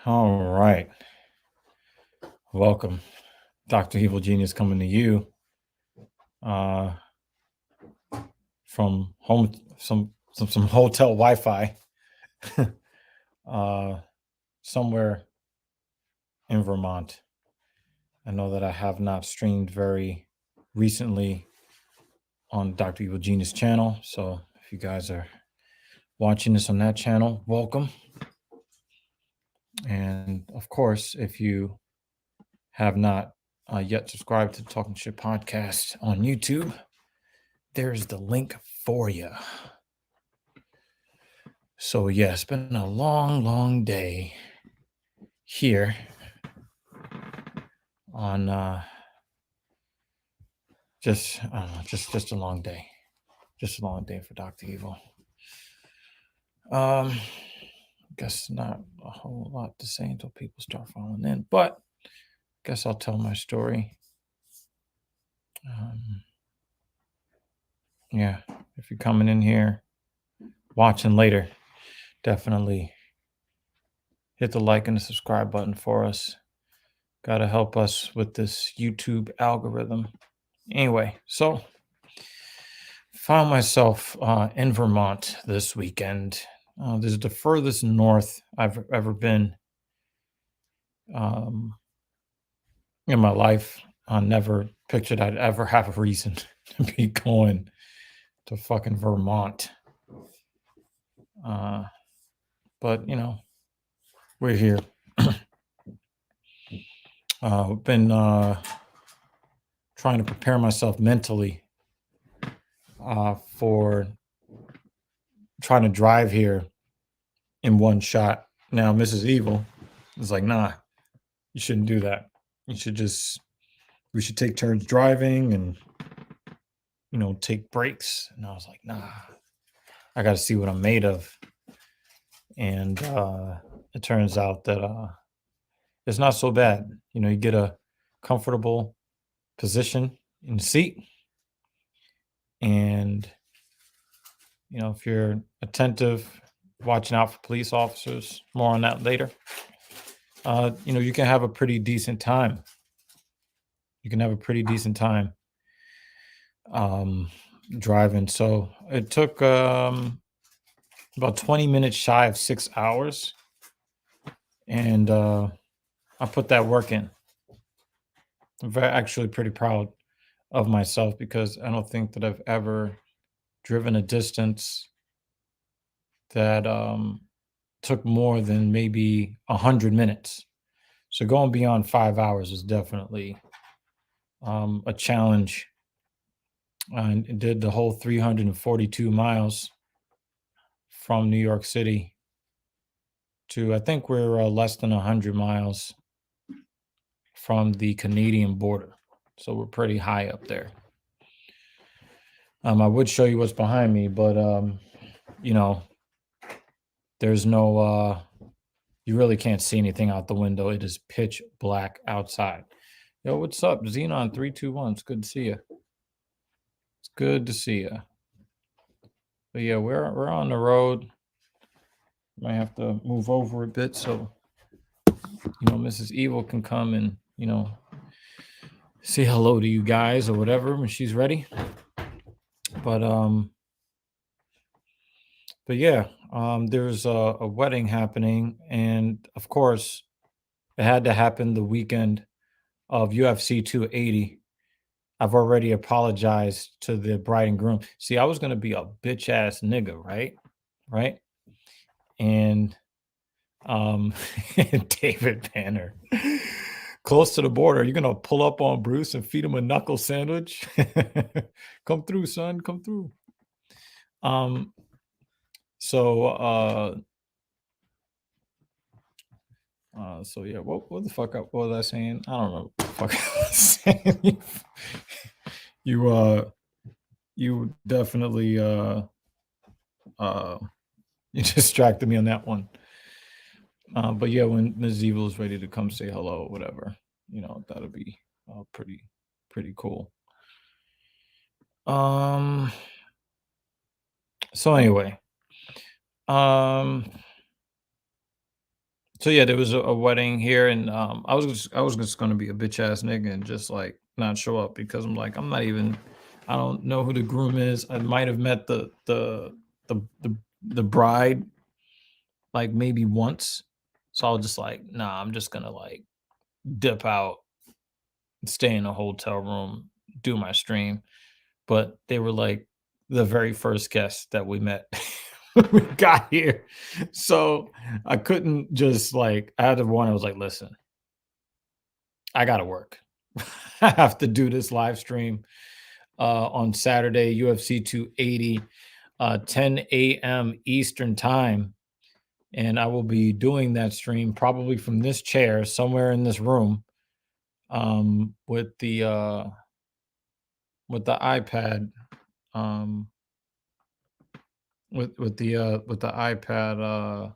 All right. Welcome. Dr. Evil Genius coming to you uh, from home, some hotel Wi-Fi uh, somewhere in Vermont. I know that I have not streamed very recently on Dr. Evil Genius channel. So if you guys are watching this on that channel, welcome. And of course, if you have not yet subscribed to the Talking Shit podcast on YouTube, there's the link for you. So yeah, it's been a long day here on just I don't know, just a long day. Just a long day for Dr. Evil. Guess not a whole lot to say until people start falling in, but guess I'll tell my story. Yeah, if you're coming in here watching later, definitely hit the like and the subscribe button for us. Gotta help us with this YouTube algorithm. Anyway, so found myself in Vermont this weekend. This is the furthest north I've ever been um, in my life. I never pictured I'd ever have a reason to be going to fucking Vermont. But, we're here. Been trying to prepare myself mentally for trying to drive here in one shot. Now, Mrs. Evil is like, nah, you shouldn't do that. We should take turns driving and, take breaks. And I was like, nah, I got to see what I'm made of. And it turns out that it's not so bad. You get a comfortable position in the seat. And, if you're attentive, watching out for police officers, more on that later, you can have a pretty decent time. You can have a pretty decent time driving. So it took about 20 minutes shy of 6 hours. And I put that work in. I'm actually pretty proud of myself because I don't think that I've ever driven a distance that took more than maybe 100 minutes. So going beyond 5 hours is definitely a challenge. I did the whole 342 miles from New York City to, I think we're less than 100 miles from the Canadian border. So we're pretty high up there. I would show you what's behind me, but there's no you really can't see anything out the window. It is pitch black outside. Yo, what's up? Xenon 321. It's good to see you. It's good to see you. But yeah, we're on the road. Might have to move over a bit so Mrs. Evil can come and say hello to you guys or whatever when she's ready. But yeah, there's a wedding happening, and of course, it had to happen the weekend of UFC 280. I've already apologized to the bride and groom. See, I was gonna be a bitch ass nigga, right? Right? And David Banner, close to the border, you're gonna pull up on Bruce and feed him a knuckle sandwich. Come through, son. Come through. So so yeah, what the fuck what was I saying? I don't know what the fuck I was saying. You definitely you distracted me on that one. But yeah, when Ms. Evil is ready to come say hello, whatever, that'll be pretty cool. So anyway, So yeah, there was a wedding here, and I was just gonna be a bitch ass nigga and just like not show up because I'm like I'm not even I don't know who the groom is. I might have met the bride like maybe once, so I was just like, nah, I'm just gonna like dip out, stay in a hotel room, do my stream. But they were like the very first guests that we met when we got here. So I couldn't just like I had to warn, I was like, listen, I gotta work. I have to do this live stream on Saturday, UFC 280, 10 a.m. Eastern time. And I will be doing that stream probably from this chair somewhere in this room with the iPad um with the iPad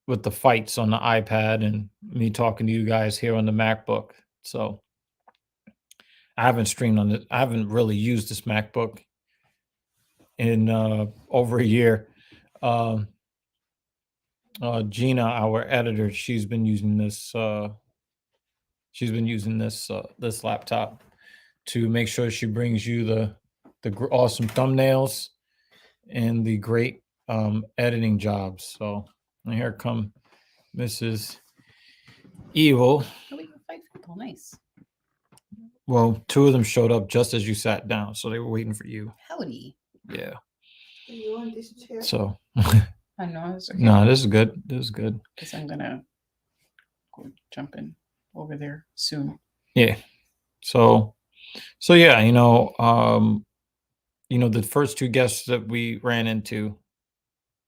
with the fights on the iPad and me talking to you guys here on the MacBook. So I haven't streamed on it. I haven't really used this MacBook in over a year. Um Gina, our editor, she's been using this laptop to make sure she brings you the awesome thumbnails and the great editing jobs. So and here come Mrs. Evil. Oh, we got 5 people. Nice. Well, 2 of them showed up just as you sat down, so they were waiting for you. Howdy. Yeah. Do you want this chair? So I know. It's okay. no, this is good. This is good. Because I'm going to go jump in over there soon. Yeah. So yeah, the first 2 guests that we ran into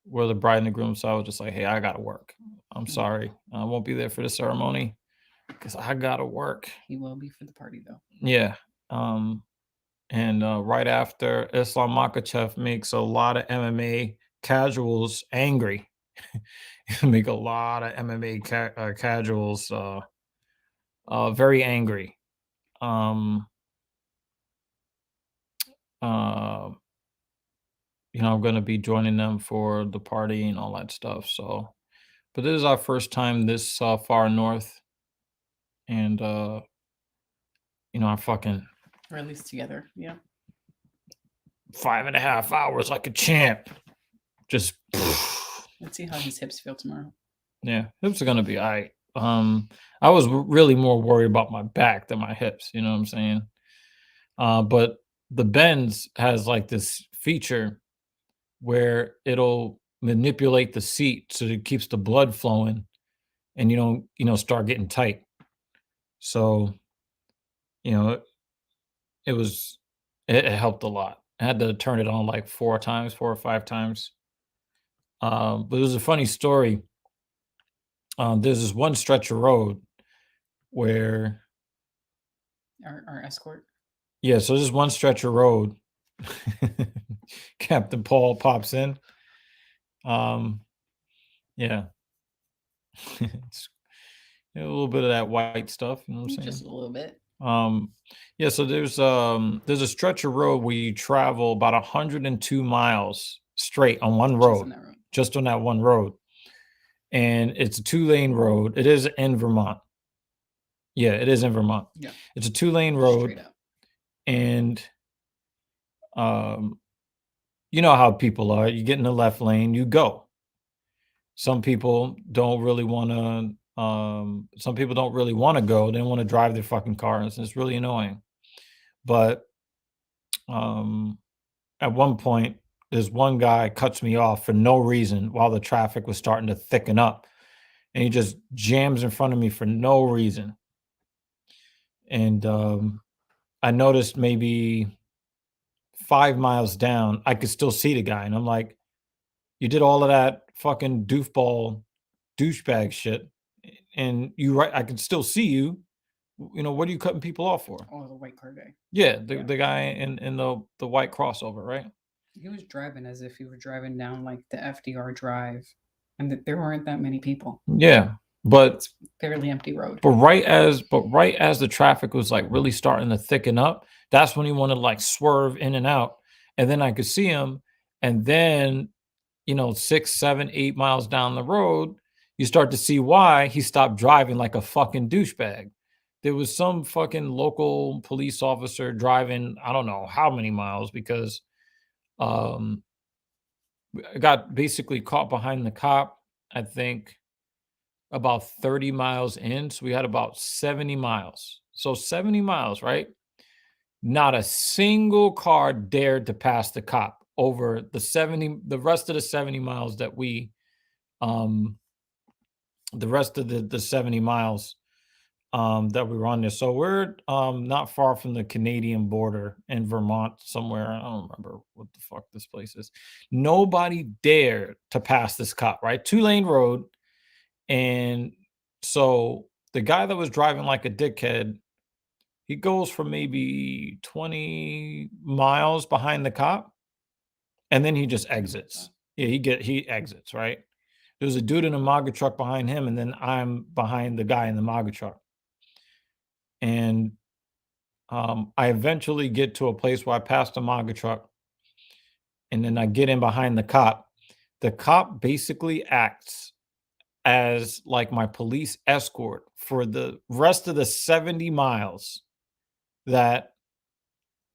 were the bride and the groom. So I was just like, hey, I gotta work. I'm sorry. I won't be there for the ceremony because I gotta work. He will be for the party, though. Yeah. And right after Islam Makhachev makes a lot of MMA casuals angry. Make a lot of MMA casuals very angry. Um, uh, I'm going to be joining them for the party and all that stuff. So, but this is our first time this far north, and I fucking Or at least together. Yeah. 5.5 hours like a champ. Just Let's see how his hips feel tomorrow. yeah, hips are gonna be all right. I was really more worried about my back than my hips. You know what I'm saying? But the Benz has like this feature where it'll manipulate the seat so it keeps the blood flowing, and you don't start getting tight. So, it was it helped a lot. I had to turn it on like 4 or 5 times. But it was a funny story. There's this one stretch of road where Our escort. yeah, so there's one stretch of road. Captain Paul pops in. Yeah. It's a little bit of that white stuff, you know what I'm saying? Just a little bit. Yeah, so there's a stretch of road where you travel about 102 miles straight on one road, just on that one road. And it's a 2-lane road. It is in Vermont. Yeah, it is in Vermont. Yeah. It's a 2-lane road. Straight up. And you know how people are. You get in the left lane, you go. Some people don't really want to go. They don't want to drive their fucking cars. And it's really annoying. But at one point, this one guy cuts me off for no reason while the traffic was starting to thicken up. And he just jams in front of me for no reason. And I noticed maybe 5 miles down, I could still see the guy. And I'm like, you did all of that fucking douchebag shit. And I can still see you. What are you cutting people off for? Oh, the white car guy. Yeah, the guy in the white crossover, right? He was driving as if he were driving down like the FDR Drive, and there weren't that many people. Yeah, but it's fairly empty road. But right as the traffic was like really starting to thicken up, that's when he wanted to like swerve in and out, and then I could see him, and then 6, 7, 8 miles down the road, you start to see why he stopped driving like a fucking douchebag. There was some fucking local police officer driving, I don't know how many miles, because I got basically caught behind the cop, I think about 30 miles in. So we had about 70 miles. So 70 miles, right? Not a single car dared to pass the cop over the rest of the 70 miles that the rest of the 70 miles that we were on there. So we're not far from the Canadian border in Vermont somewhere. I don't remember what the fuck this place is. Nobody dared to pass this cop, right? 2-lane road. And so the guy that was driving like a dickhead, he goes for maybe 20 miles behind the cop, and then he just exits. Yeah, he exits, right? There's a dude in a MAGA truck behind him, and then I'm behind the guy in the MAGA truck. And I eventually get to a place where I pass the MAGA truck, and then I get in behind the cop. The cop basically acts as like my police escort for the rest of the 70 miles that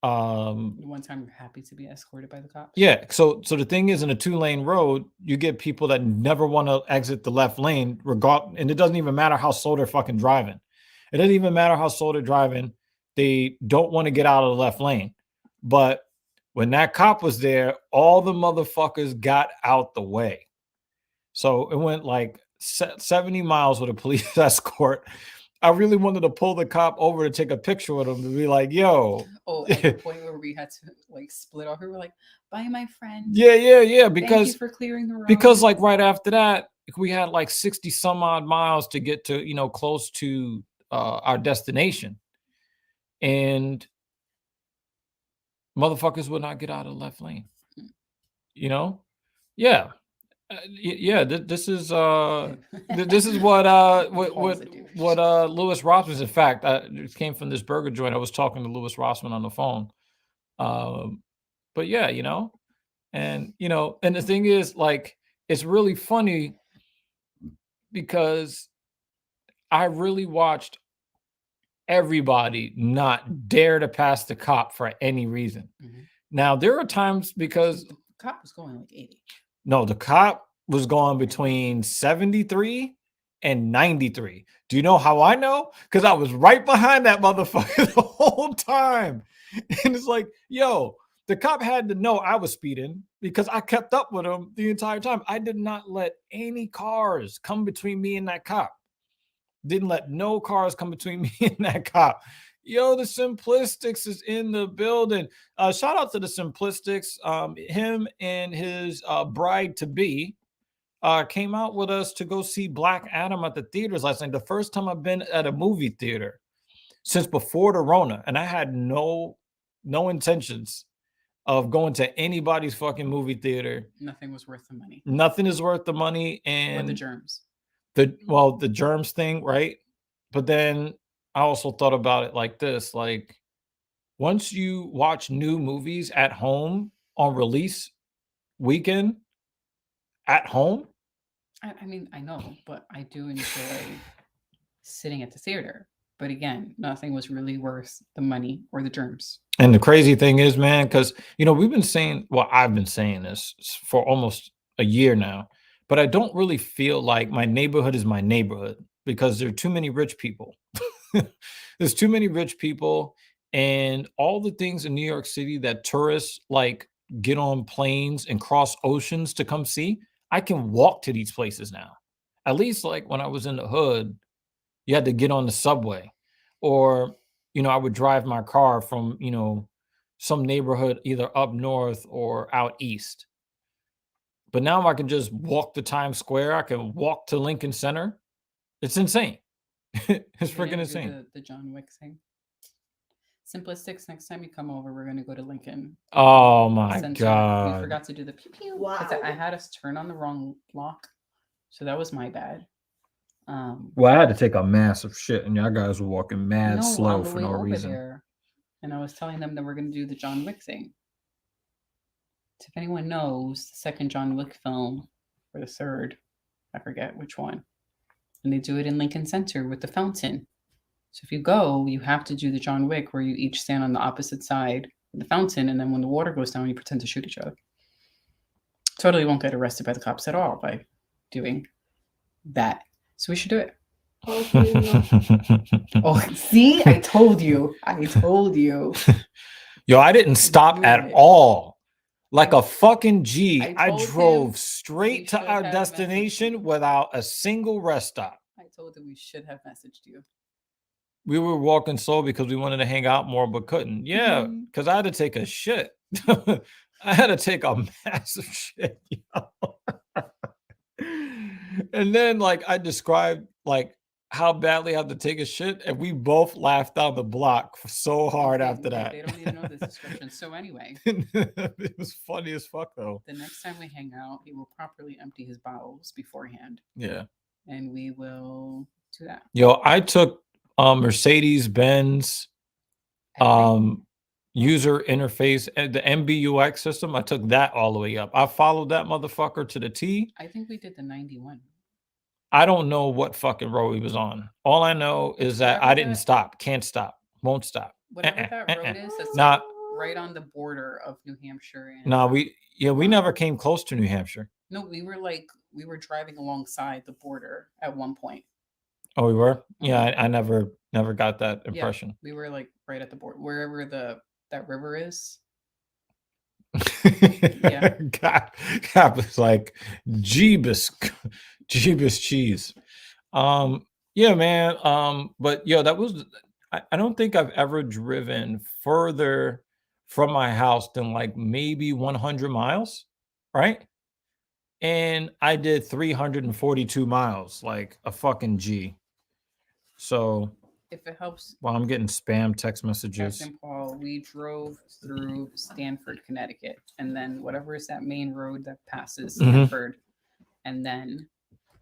One time you're happy to be escorted by the cops. yeah, so the thing is, in a 2-lane road, you get people that never want to exit the left lane, and it doesn't even matter how slow they're fucking driving. It doesn't even matter how slow they're driving. They don't want to get out of the left lane. But when that cop was there, all the motherfuckers got out the way. So it went like 70 miles with a police escort. I really wanted to pull the cop over to take a picture with him to be like, yo. Oh, at the point where we had to like split off, we were like, bye, my friend. Yeah. Thank Because you for clearing the road. Because like right after that, we had like 60 some odd miles to get to, close to our destination. And motherfuckers would not get out of the left lane. Yeah. This is this is what Louis Rossman's. In fact, it came from this burger joint. I was talking to Louis Rossman on the phone. But yeah, and and the thing is, like, it's really funny because I really watched everybody not dare to pass the cop for any reason. Mm-hmm. Now there are times because the cop was going like 80. No, the cop was going between 73 and 93. Do you know how I know? Because I was right behind that motherfucker the whole time. And it's like, yo, the cop had to know I was speeding because I kept up with him the entire time. I did not let any cars come between me and that cop. Didn't let no cars come between me and that cop. Yo, the Simplistics is in the building. Shout out to the Simplistics. Him and his bride-to-be came out with us to go see Black Adam at the theaters last night. The first time I've been at a movie theater since before the Rona. And I had no intentions of going to anybody's fucking movie theater. Nothing was worth the money. Nothing is worth the money. And or the germs. The germs thing, right? But then I also thought about it like this, like once you watch new movies at home on release weekend at home. I mean, I know, but I do enjoy sitting at the theater. But again, nothing was really worth the money or the germs. And the crazy thing is, man, because, we've been saying, well, I've been saying this for almost a year now, but I don't really feel like my neighborhood is my neighborhood because there are too many rich people. There's too many rich people, and all the things in New York City that tourists like get on planes and cross oceans to come see, I can walk to these places now. At least like when I was in the hood, you had to get on the subway, or I would drive my car from some neighborhood either up north or out east. But now I can just walk to Times Square. I can walk to Lincoln Center. It's insane. It's freaking insane. The John Wick thing. Simplistics, next time you come over, we're going to go to Lincoln. Oh my Center. God. We forgot to do the pew pew. Wow. I had us turn on the wrong lock. So that was my bad. Well, I had to take a massive shit, and y'all guys were walking mad slow for no reason. And I was telling them that we're going to do the John Wick thing. So if anyone knows the second John Wick film or the third, I forget which one, and they do it in Lincoln Center with the fountain. So if you go, you have to do the John Wick where you each stand on the opposite side of the fountain, and then when the water goes down, you pretend to shoot each other. Totally won't get arrested by the cops at all by doing that. So we should do it. How do you know? Oh, see, I told you. I told you. Yo, I didn't stop Do at it. all. Like a fucking G, I I told him drove we straight to should our have messaged destination you. without a single rest stop. I told him we should have messaged you. We were walking slow because we wanted to hang out more, but couldn't. Yeah, Mhm. because I had to take a shit. I had to take a massive shit. Yo. And then, like, I described like how badly I had to take a shit, and we both laughed down the block so hard after that. They don't need to know this description. So anyway, It was funny as fuck, though. the next time we hang out, he will properly empty his bowels beforehand, Yeah. and we will do that. Yo, I took Mercedes-Benz user interface and the MBUX system. I took that all the way up. I followed that motherfucker to the T. I think we did the 91. I don't know what fucking road he was on. All I know is that I Wherever didn't that- stop, can't stop, won't stop. Whatever that road is, that's Nah. like right on the border of New Hampshire. And No, we never came close to New Hampshire. no, we were driving alongside the border at one point. Oh, we were? Yeah, I never got that impression. We were like right at the border, wherever that river is. Yeah. Cap was like Jeebus cheese. Yeah, man. But yo, that was I don't think I've ever driven further from my house than like maybe 100 miles, right? And I did 342 miles, like a fucking G. So If it helps, while I'm getting spam text messages. Captain Paul, we drove through Stanford, Connecticut, and then whatever is that main road that passes Mhm. Stanford, and then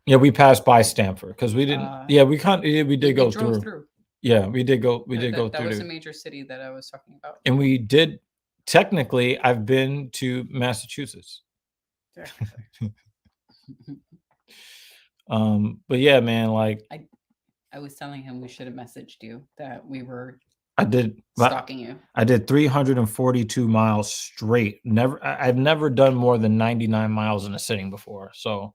Yeah, we passed by Stanford because we didn't. Yeah, we did go drove through. Yeah, we did go. We did go that through. was there. a major city that I was talking about. And we did. Technically, I've been to Massachusetts. But yeah, man, like I was telling him we should have messaged you that we were I did. stalking you. I did 342 miles straight. I've never done more than 99 miles in a sitting before. So,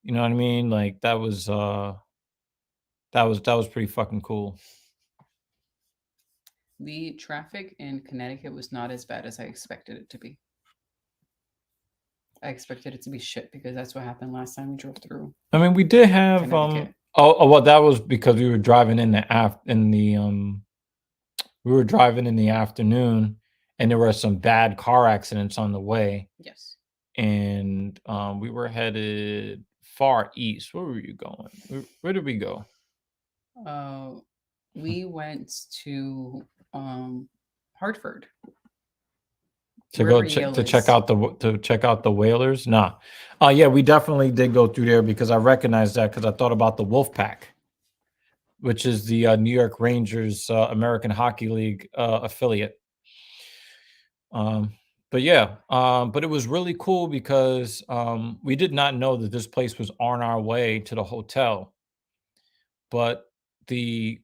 you know what I mean? Like that was pretty fucking cool. The traffic in Connecticut was not as bad as I expected it to be. I expected it to be shit because that's what happened last time we drove through. I mean, we did have Connecticut. well, that was because we were driving we were driving in the afternoon, and there were some bad car accidents on the way. Yes. And we were headed far east. Where were you going? Where did we go? We went to Hartford To River go check Yellows. to check out the whalers. Nah, yeah, we definitely did go through there because I recognized that because I thought about the Wolf Pack, which is the New York Rangers American Hockey League affiliate. But yeah, but it was really cool because we did not know that this place was on our way to the hotel. But the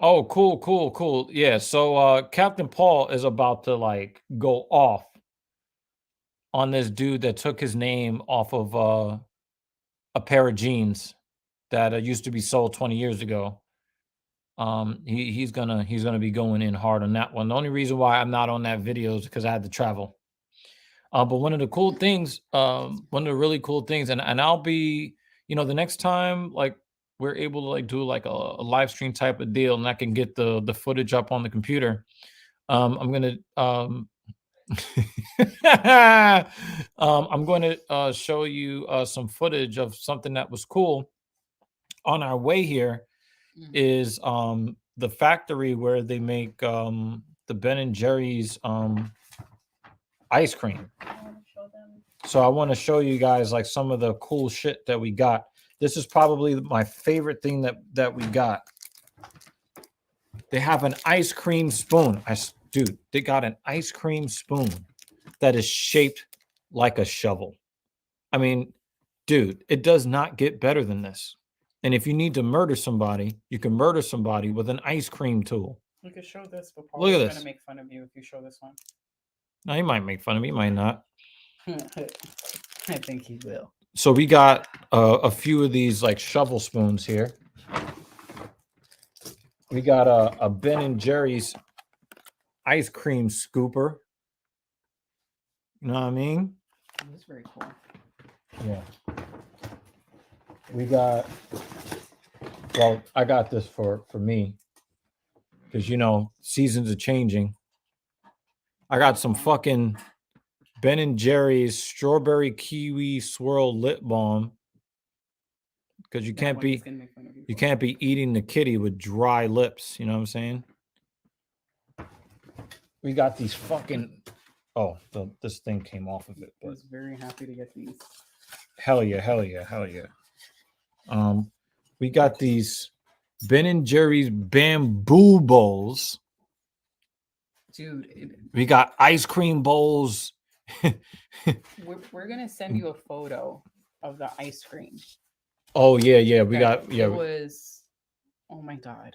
oh, cool. Yeah, so Captain Paul is about to like go off on this dude that took his name off of a pair of jeans that used to be sold 20 years ago. He's gonna be going in hard on that one. The only reason why I'm not on that video is because I had to travel. But one of the cool things, one of the really cool things, and I'll be, the next time like we're able to like do like a live stream type of deal, and I can get the footage up on the computer. I'm gonna I'm going to show you some footage of something that was cool on our way here. Is the factory where they make the Ben and Jerry's ice cream. So I want to show you guys like some of the cool shit that we got. This is probably my favorite thing that we got. They have an ice cream spoon. dude, they got an ice cream spoon that is shaped like a shovel. I mean, dude, it does not get better than this. And if you need to murder somebody, you can murder somebody with an ice cream tool. You could show this, but Look at Paul's this. gonna make fun of you if you show this one. Now, he might make fun of me, he might not. I think he will. So we got a few of these like shovel spoons here. We got a Ben and Jerry's ice cream scooper. You know what I mean? That's very cool. Yeah. We got, well, I got this for me because, you know, seasons are changing. I got some fucking Ben and Jerry's strawberry kiwi swirl lip balm because you That can't one be he's gonna make fun of you for. can't be eating the kitty with dry lips. You know what I'm saying? We got these fucking. Oh, this thing came off of it. I But was very happy to get these. hell yeah, hell yeah, hell yeah. We got these Ben and Jerry's bamboo bowls. Dude, We got ice cream bowls. we're gonna send you a photo of the ice cream. Oh yeah. We Okay, got It was. Oh my god.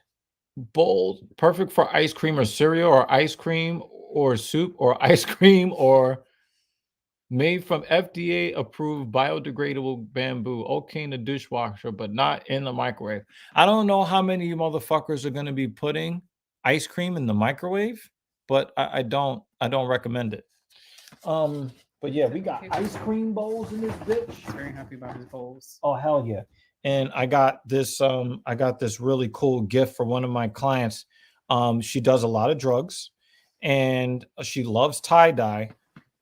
bowls perfect for ice cream or cereal or ice cream or soup or ice cream or made from FDA approved biodegradable bamboo. Okay in the dishwasher, but not in the microwave. I don't know how many of you motherfuckers are going to be putting ice cream in the microwave, but I don't recommend it. But yeah, we got ice cream bowls in this bitch. Very happy about his bowls. Oh hell yeah. And I got this really cool gift for one of my clients. She does a lot of drugs and she loves tie-dye.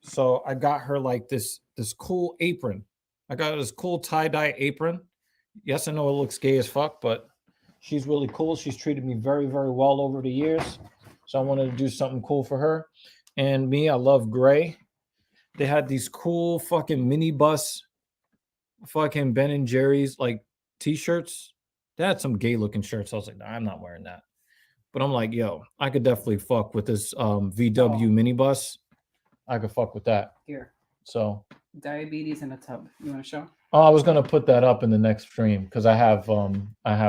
So I got her like this cool apron. I got this cool tie-dye apron. Yes, I know it looks gay as fuck, but she's really cool. She's treated me very, very well over the years. So I wanted to do something cool for her. And me, I love gray. They had these cool fucking minibus fucking Ben and Jerry's like t-shirts. They had some gay looking shirts. I was like, nah, I'm not wearing that. But I'm like, yo, I could definitely fuck with this VW minibus. I could fuck with that. Here, So diabetes in a tub. You want to show? I was gonna put that up in the next stream because I have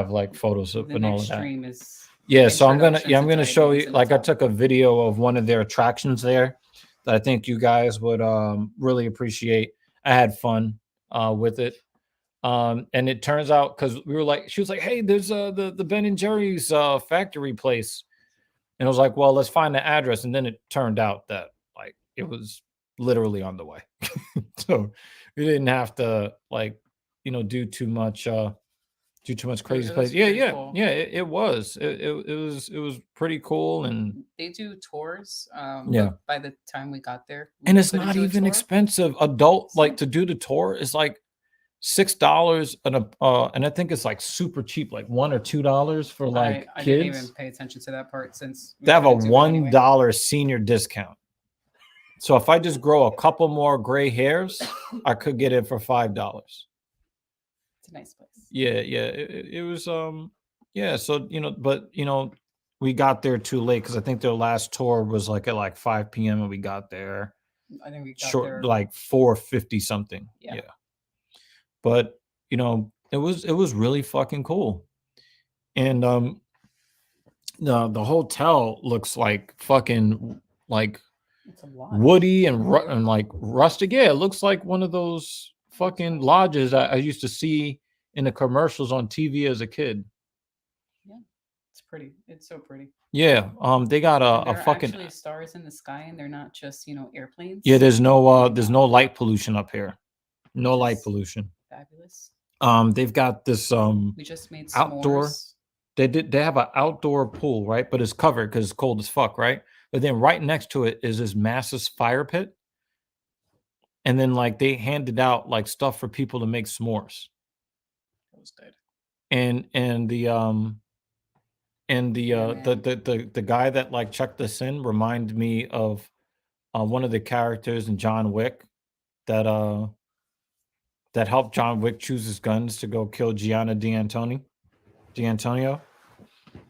like photos of The and all next of that. stream is. Yeah, so I'm gonna Introduction to show diabetes you in a like I tub. took a video of one of their attractions there that I think you guys would really appreciate. I had fun with it. And it turns out because we were like, she was like, hey, there's the Ben and Jerry's factory place. And I was like, well, let's find the address. And then it turned out that like it was literally on the way. So we didn't have to like, you know, do too much crazy it place. was Yeah, pretty yeah, cool. yeah. It was. It was pretty cool. And They do tours. Yeah. But by the time we got there, and it's couldn't not do a even tour. expensive. Adult So- like to do the tour is like $6 and and I think it's like super cheap, like $1 or $2 for like I didn't kids. even pay attention to that part since we They have a couldn't do it anyway. $1 senior discount. So if I just grow a couple more gray hairs, I could get it for $5. It's a nice place. Yeah. It was yeah. So you know, but you know, we got there too late because I think their last tour was like at like 5 p.m. and we got there I think we got short there. like 4:50 something. Yeah. But you know, it was really fucking cool. And the hotel looks like fucking like It's a lot. woody and like rustic. Yeah, it looks like one of those fucking lodges I used to see in the commercials on TV as a kid. It's pretty. It's so pretty. Yeah, they got And a there are fucking actually stars in the sky, and they're not just airplanes. yeah. There's no light pollution up here. No light Just pollution. Fabulous. They've got this We just made outdoor. s'mores. They have an outdoor pool, right? But it's covered because it's cold as fuck, right? But then right next to it is this massive fire pit. And then like they handed out like stuff for people to make s'mores. That was good. And the Yeah, the guy that like checked this in reminded me of one of the characters in John Wick that helped John Wick choose his guns to go kill Gianna D'Antonio.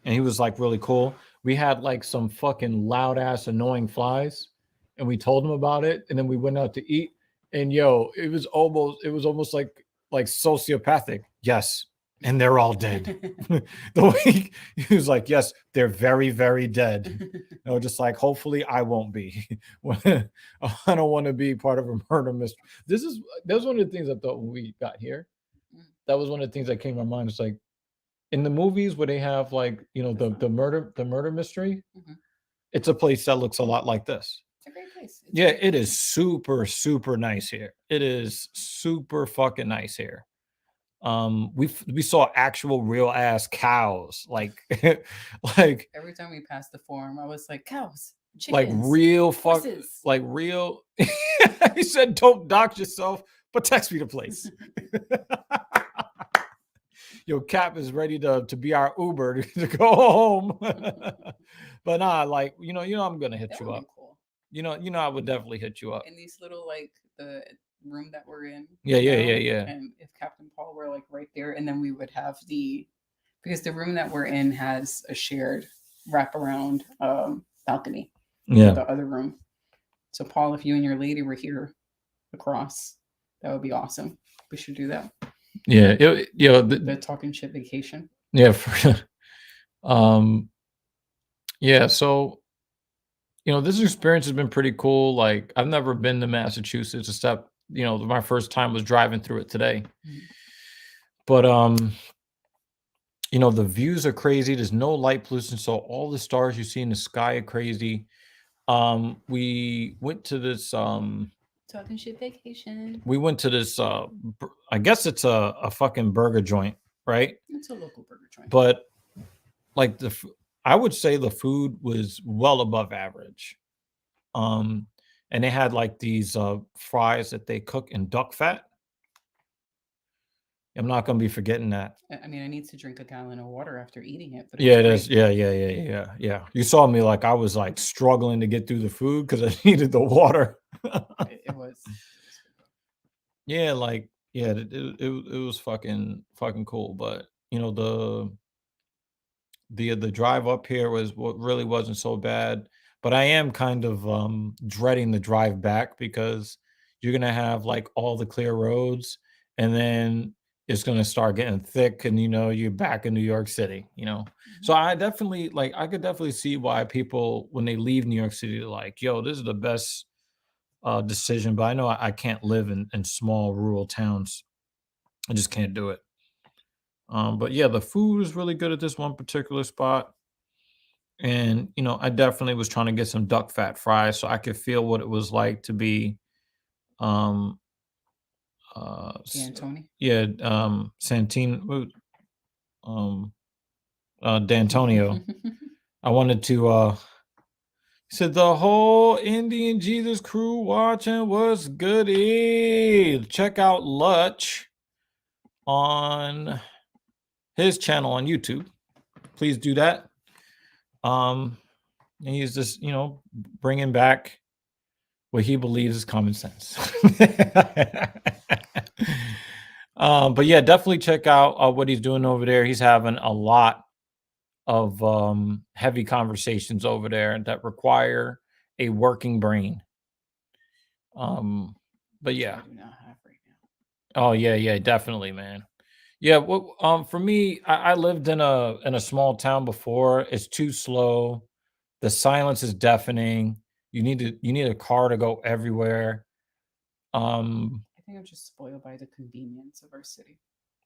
And he was like really cool. we had like some fucking loud ass annoying flies, and we told them about it, and then we went out to eat, and yo, it was almost like sociopathic. Yes, and they're all dead. The way he was like, yes, they're very, very dead. Just like, hopefully I won't be. I don't want to be part of a murder mystery. That was one of the things I thought when we got here. That was one of the things that came to my mind. It's like in the movies where they have like, the murder mystery, it's a place that looks a lot like this. It's a great place. Yeah, it is super, super nice here. It is super fucking nice here. We saw actual real ass cows, like like every time we passed the farm, I was like, cows, like chickens, real horses. like real. He said, "Don't dox yourself, but text me the place." Yo, Cap is ready to be our Uber to go home. But nah, like I'm gonna hit That you would up. be cool. I would definitely hit you up. In these little like the room that we're in. Yeah. And if Captain Paul were like right there, and then we would have because the room that we're in has a shared wraparound balcony. Yeah. The other room. So Paul, if you and your lady were here across, that would be awesome. We should do that. Yeah. The talking shit vacation. Yeah. Yeah. So, this experience has been pretty cool. Like, I've never been to Massachusetts except, my first time was driving through it today. But, the views are crazy. There's no light pollution. So all the stars you see in the sky are crazy. We went to this, talking shit vacation. We went to this, I guess it's a fucking burger joint, right? It's a local burger joint. But like I would say the food was well above average. And they had like these fries that they cook in duck fat. I'm not gonna be forgetting that. I mean, I need to drink a gallon of water after eating it. But yeah, it is. Yeah. You saw me like I was like struggling to get through the food because I needed the water. It was. Yeah, like it was fucking cool. But the drive up here was what really wasn't so bad. But I am kind of dreading the drive back because you're gonna have like all the clear roads, and then it's gonna start getting thick, and you're back in New York City. So I definitely I could definitely see why people when they leave New York City they're like, yo, this is the best decision. But I know I can't live in small rural towns. I just can't do it. But yeah, the food is really good at this one particular spot. And, I definitely was trying to get some duck fat fries so I could feel what it was like to be, um, D'Antoni? yeah, Santino, D'Antonio. I wanted to, he said the whole Indian Jesus crew watching was goody. Check out Lutch on his channel on YouTube. Please do that. And he's just, bringing back what he believes is common sense. But yeah, definitely check out what he's doing over there. He's having a lot of heavy conversations over there that require a working brain. But yeah. I do not have right now. Oh yeah, definitely, man. Yeah, well, for me, I lived in a small town before. It's too slow. The silence is deafening. You need a car to go everywhere. I think I'm just spoiled by the convenience of our city.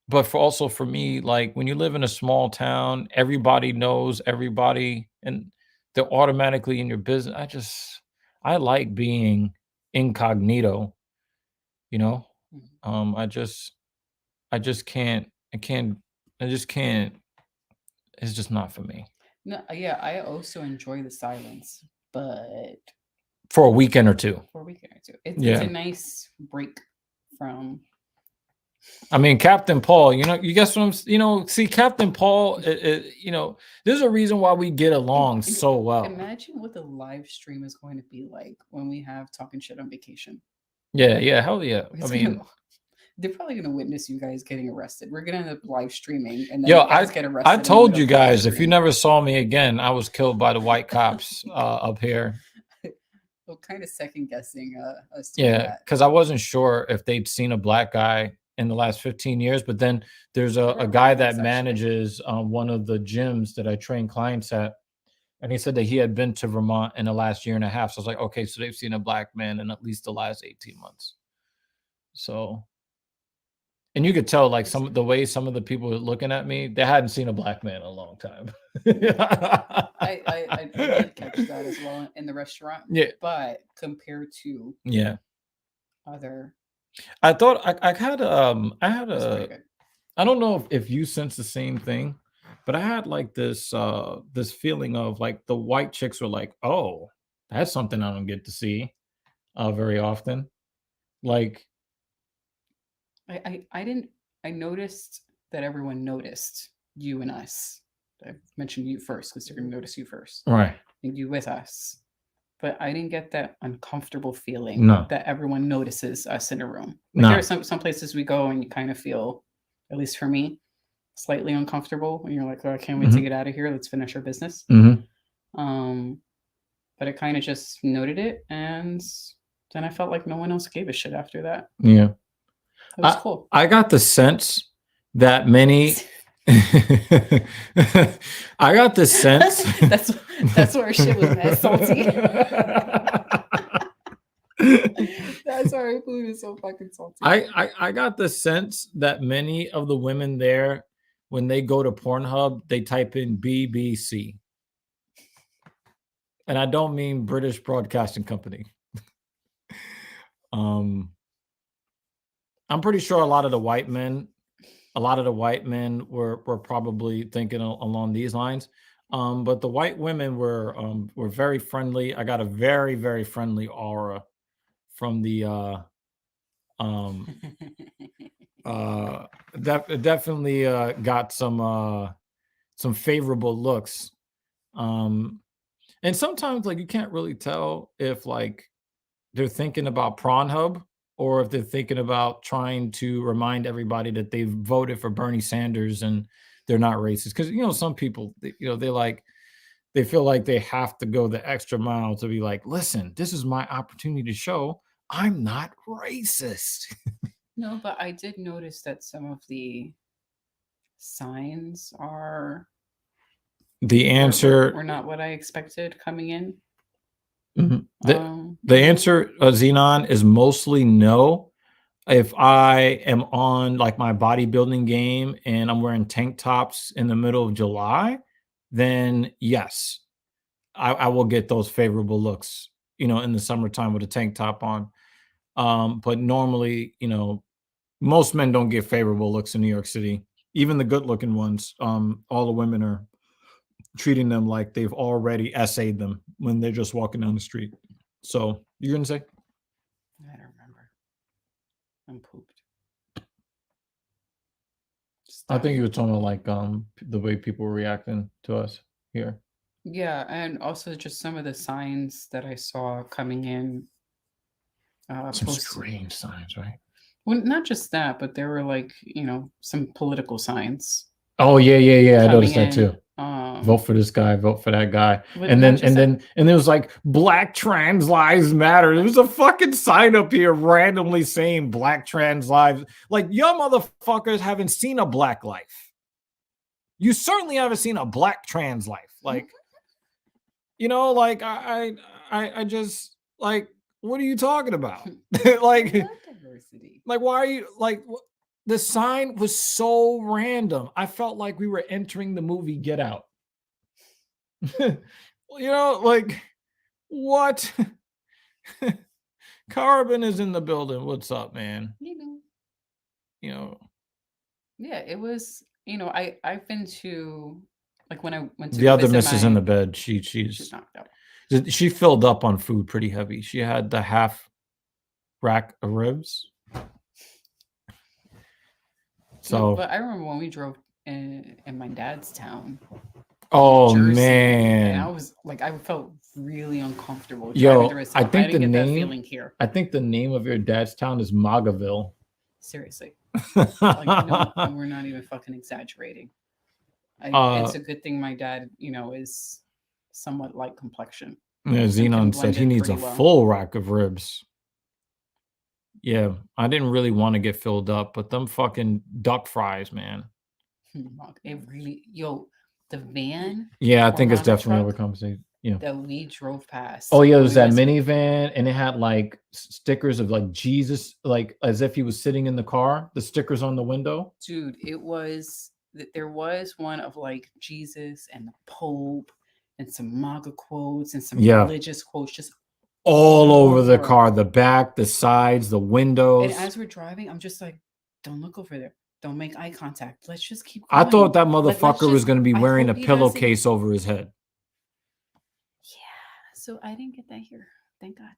But for me, like when you live in a small town, everybody knows everybody, and they're automatically in your business. I like being incognito. I just can't. It's just not for me. No, yeah, I also enjoy the silence, but for a weekend or two. It's a nice break from. I mean, Captain Paul, you guess what I'm, see, Captain Paul, there's a reason why we get along so well. Imagine what the live stream is going to be like when we have talking shit on vacation. Yeah, hell yeah. They're probably gonna witness you guys getting arrested. We're gonna end up live streaming, and then Yo, you guys get arrested. I and told end you up live guys, if you streaming. never saw me again, I was killed by the white cops up here. Well, kind of second guessing us doing Yeah, that. because I wasn't sure if they'd seen a black guy in the last 15 years, but then there's There a were guy rednecks, that actually. manages one of the gyms that I train clients at, and he said that he had been to Vermont in the last year and a half. So I was like, okay, so they've seen a black man in at least the last 18 months. So, and you could tell, like, the way some of the people were looking at me, they hadn't seen a black man in a long time. I did catch that as well in the restaurant. Yeah. But compared to Yeah. other, I thought I had it was pretty good. I don't know if you sense the same thing, but I had like this this feeling of like the white chicks were like, oh, that's something I don't get to see very often. Like, I didn't. I noticed that everyone noticed you and us. I mentioned you first because they're gonna notice you first. right. And you with us. But I didn't get that uncomfortable feeling No. that everyone notices us in a room. Like No. there are some places we go and you kind of feel, at least for me, slightly uncomfortable when you're like, oh, I can't wait to get out of here. Let's finish our business. Mm-hmm. But I kind of just noted it, and then I felt like no one else gave a shit after that. Yeah. It was cool. I got the sense that many I got the sense that's where shit was mad salty. That's why our food is so fucking salty. I got the sense that many of the women there, when they go to Pornhub, they type in BBC. And I don't mean British Broadcasting Company. I'm pretty sure a lot of the white men were probably thinking along these lines. But the white women were very friendly. I got a very, very friendly aura from the definitely got some favorable looks. And sometimes like you can't really tell if like they're thinking about Pornhub or if they're thinking about trying to remind everybody that they've voted for Bernie Sanders and they're not racist. Because some people, they feel like they have to go the extra mile to be like, listen, this is my opportunity to show I'm not racist. No, but I did notice that some of the signs are The answer were not what I expected coming in. Mhm. The answer, Xenon, is mostly no. If I am on like my bodybuilding game and I'm wearing tank tops in the middle of July, then yes, I will get those favorable looks, in the summertime with a tank top on. But normally, most men don't get favorable looks in New York City. Even the good looking ones, all the women are treating them like they've already essayed them when they're just walking down the street. So you're gonna say? I don't remember. I'm pooped. I think you were talking about like the way people were reacting to us here. Yeah, and also just some of the signs that I saw coming in. Some strange signs, right? Well, not just that, but there were like some political signs. Oh yeah. I noticed coming that too. Vote for this guy, vote for that guy. And then it was like Black Trans Lives Matter. There was a fucking sign up here randomly saying Black Trans Lives. Like, you motherfuckers haven't seen a black life. You certainly haven't seen a black trans life. Like, like I just like, what are you talking about? Like diversity. Like, why are you like the sign was so random. I felt like we were entering the movie Get Out. Like what? Carbon is in the building. What's up, man? Yeah, it was, I've been to, like, when I went to the other miss is in the bed. She's knocked out. She filled up on food pretty heavy. She had the half rack of ribs. So, but I remember when we drove in my dad's town. Oh Jersey, man! And I was like, I felt really uncomfortable. Yo, I think the name. That feeling here. I think the name of your dad's town is Magaville. Seriously. Like, no, we're not even fucking exaggerating. It's a good thing my dad, is somewhat light complexion. Yeah, Xenon said blend he in needs a pretty well. full rack of ribs. Yeah, I didn't really want to get filled up, but them fucking duck fries, man. It really, the van Yeah, I or think it's Honda definitely truck overcompensating. Yeah. that we drove past. Oh yeah, it when was we that went to- minivan, and it had like stickers of like Jesus, like as if he was sitting in the car. The stickers on the window. Dude, there was one of like Jesus and the Pope and some MAGA quotes and some Yeah. religious quotes just All over the over. car, the back, the sides, the And windows. as we're driving, I'm just like, don't look over there. Don't make eye contact. Let's just keep I going. thought that let's motherfucker was just- going to be I wearing a hope he doesn't- pillowcase over his head. Yeah. So I didn't get that here. Thank God.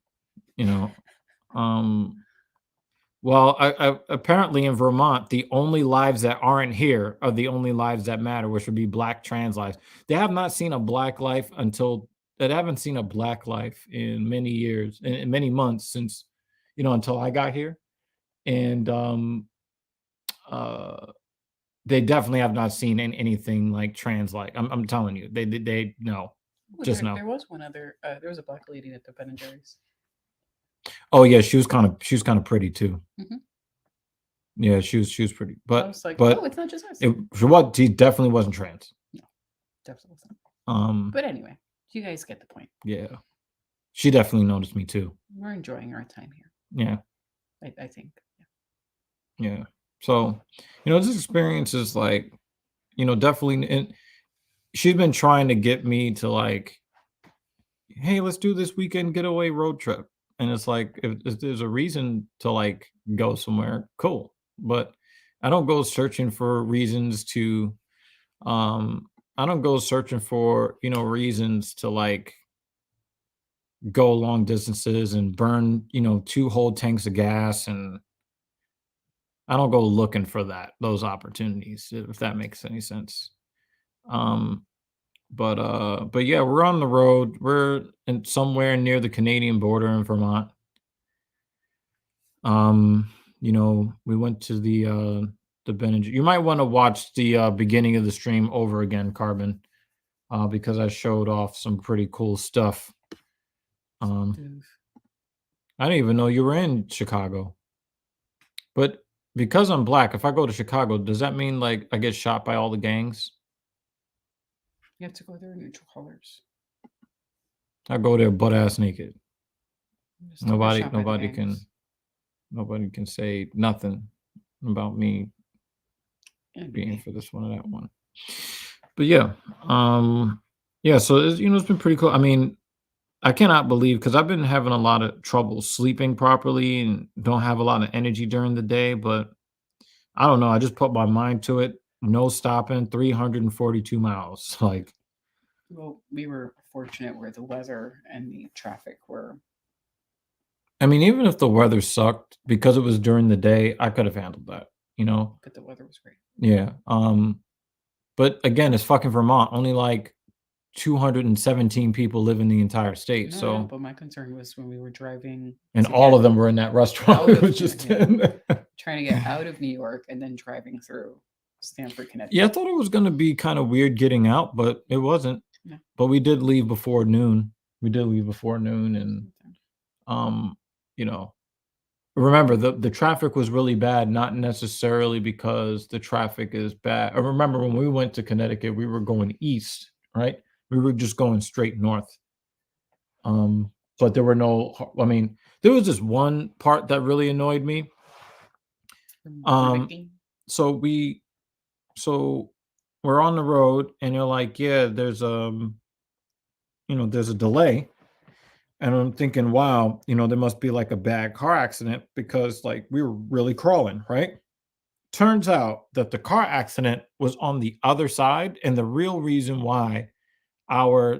You know, well, I apparently in Vermont, the only lives that aren't here are the only lives that matter, which would be Black trans lives. They have not seen a Black life they haven't seen a Black life in many years, in many months since, until I got here. And they definitely have not seen anything like trans like. I'm telling you, they no. Ooh, Just there, no. There was one other. There was a Black lady at the Ben and Jerry's. Oh yeah, she was kind of pretty too. Mhm. Yeah, she was pretty, I but was like, but oh, it's not just us. she definitely wasn't trans. Definitely wasn't. But anyway, you guys get the point. Yeah, she definitely noticed me too. We're enjoying our time here. Yeah, I think. yeah. So, this experience is like, definitely, and she's been trying to get me to like, hey, let's do this weekend getaway road trip. And it's like, if there's a reason to like go somewhere, cool. But I don't go searching for reasons to, I don't go searching for, reasons to like go long distances and burn, 2 whole tanks of gas. And I don't go looking for those opportunities, if that makes any sense. But yeah, we're on the road. We're in somewhere near the Canadian border in Vermont. We went to the Ben. You might want to watch the beginning of the stream over again, Carbon, because I showed off some pretty cool stuff. I didn't even know you were in Chicago. But because I'm Black, if I go to Chicago, does that mean like I get shot by all the gangs? You have to go there in neutral colors. I go there butt ass naked. Just don't get shot by the Nobody can say nothing about me being gangs. for this one or that one. But yeah, so it's been pretty cool. I mean, I cannot believe, because I've been having a lot of trouble sleeping properly and don't have a lot of energy during the day, but I don't know. I just put my mind to it. No stopping, 342 miles. Like, Well, we were fortunate where the weather and the traffic were. I mean, even if the weather sucked, because it was during the day, I could have handled that, But the weather was great. Yeah. But again, it's fucking Vermont. Only like 217 people live in the entire state. No, but my concern was when we were driving, and all of them were in that restaurant. out It of- was just yeah. trying to get out of New York and then driving through Stamford, Connecticut. Yeah, I thought it was going to be kind of weird getting out, but it wasn't. No. But we did leave before noon. And remember the traffic was really bad, not necessarily because the traffic is bad. I remember when we went to Connecticut, we were going east, right? We were just going straight north. But there were there was this one part that really annoyed me. So we're on the road and you're like, yeah, there's there's a delay. And I'm thinking, wow, there must be like a bad car accident, because like we were really crawling, right? Turns out that the car accident was on the other side, and the real reason why our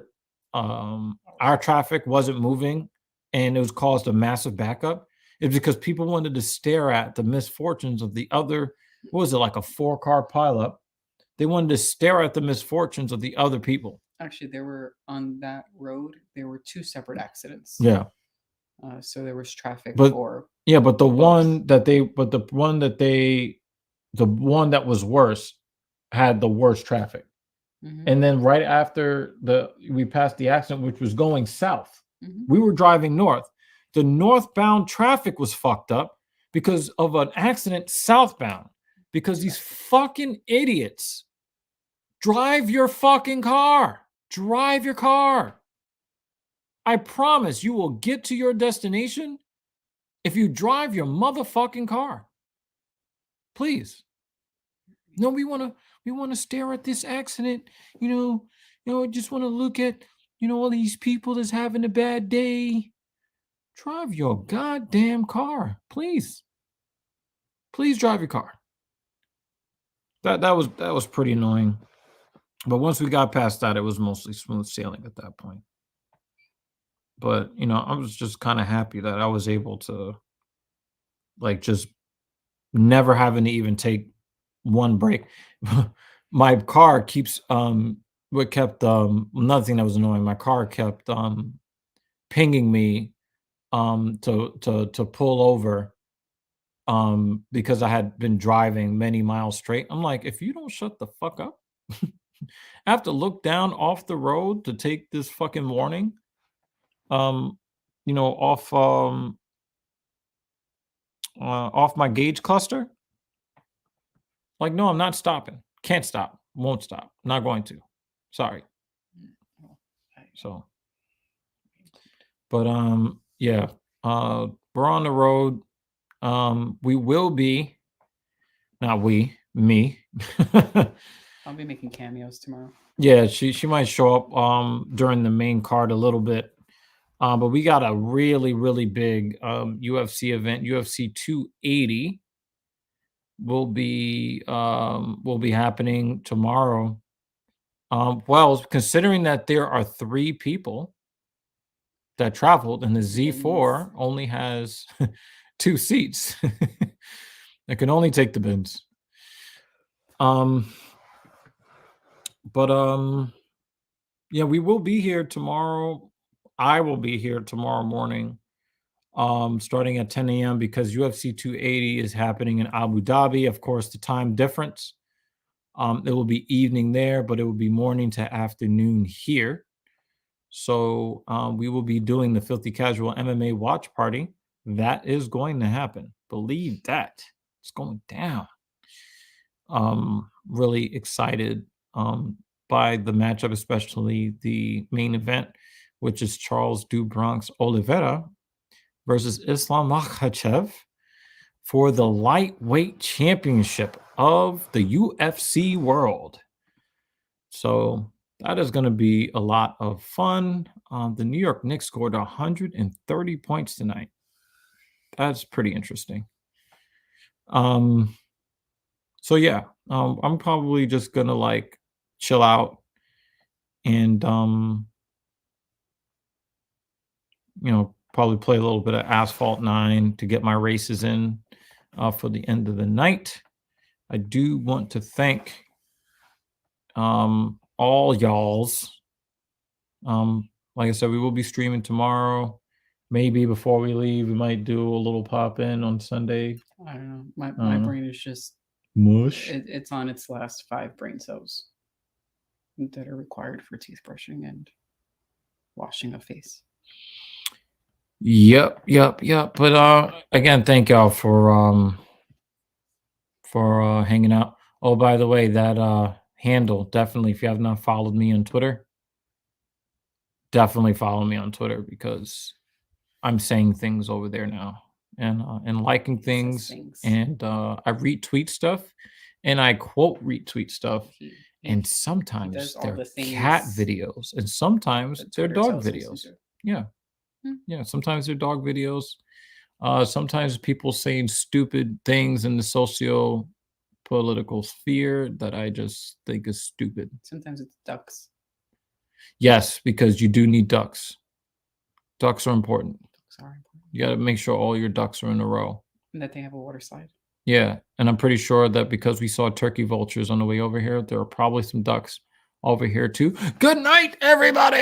traffic wasn't moving and it was caused a massive backup is because people wanted to stare at the misfortunes of the other, what was it, like a 4-car pileup? They wanted to stare at the misfortunes of the other people. Actually, there were on that road, there were 2 separate accidents. Yeah. So there was traffic But for Yeah, but the Close. one that the one that was worse had the worst traffic. Mhm. And then right after we passed the accident, which was going south, Mhm. we were driving north. The northbound traffic was fucked up because of an accident southbound. Because these fucking idiots drive your fucking car. Drive your car. I promise you will get to your destination if you drive your motherfucking car. Please. No, we want to stare at this accident, just want to look at, all these people that's having a bad day. Drive your goddamn car, please. Please drive your car. That was pretty annoying. But once we got past that, it was mostly smooth sailing at that point. But, I was just kind of happy that I was able to like just never having to even take one break. My car keeps what kept another thing that was annoying, my car kept pinging me to pull over because I had been driving many miles straight. I'm like, if you don't shut the fuck up, I have to look down off the road to take this fucking warning. Off my gauge cluster. Like, no, I'm not stopping. Can't stop. Won't stop. Not going to. Sorry. So, but yeah. We're on the road. We will be, not we, me. I'll be making cameos tomorrow. Yeah, she might show up during the main card a little bit. But we got a really, really big UFC event, UFC 280 will be happening tomorrow. Well, considering that there are 3 people that traveled and the Z4 only has 2 seats. It can only take the bins. But yeah, we will be here tomorrow. I will be here tomorrow morning, starting at 10 a.m. because UFC 280 is happening in Abu Dhabi. Of course, the time difference. It will be evening there, but it will be morning to afternoon here. So we will be doing the Filthy Casual MMA watch party. That is going to happen. Believe that. It's going down. Really excited by the matchup, especially the main event, which is Charles Do Bronx Oliveira versus Islam Makhachev for the lightweight championship of the UFC world. So that is going to be a lot of fun. The New York Knicks scored 130 points tonight. That's pretty interesting. So yeah, I'm probably just gonna like chill out and probably play a little bit of Asphalt 9 to get my races in for the end of the night. I do want to thank all y'all's. Like I said, we will be streaming tomorrow. Maybe before we leave, we might do a little pop in on Sunday. I don't know. My brain is just mush. It's on its last 5 brain cells that are required for teeth brushing and washing a face. Yep. But again, thank y'all for hanging out. Oh, by the way, that handle, definitely, if you have not followed me on Twitter, definitely follow me on Twitter because I'm saying things over there now and liking things. And I retweet stuff and I quote retweet stuff. And sometimes they're cat videos and sometimes they're dog videos. Yeah. Sometimes they're dog videos. Sometimes people saying stupid things in the socio-political sphere that I just think is stupid. Sometimes it's ducks. Yes, because you do need ducks. Ducks are important. You got to make sure all your ducks are in a row. And that they have a water slide. Yeah, and I'm pretty sure that because we saw turkey vultures on the way over here, there are probably some ducks over here too. Good night, everybody!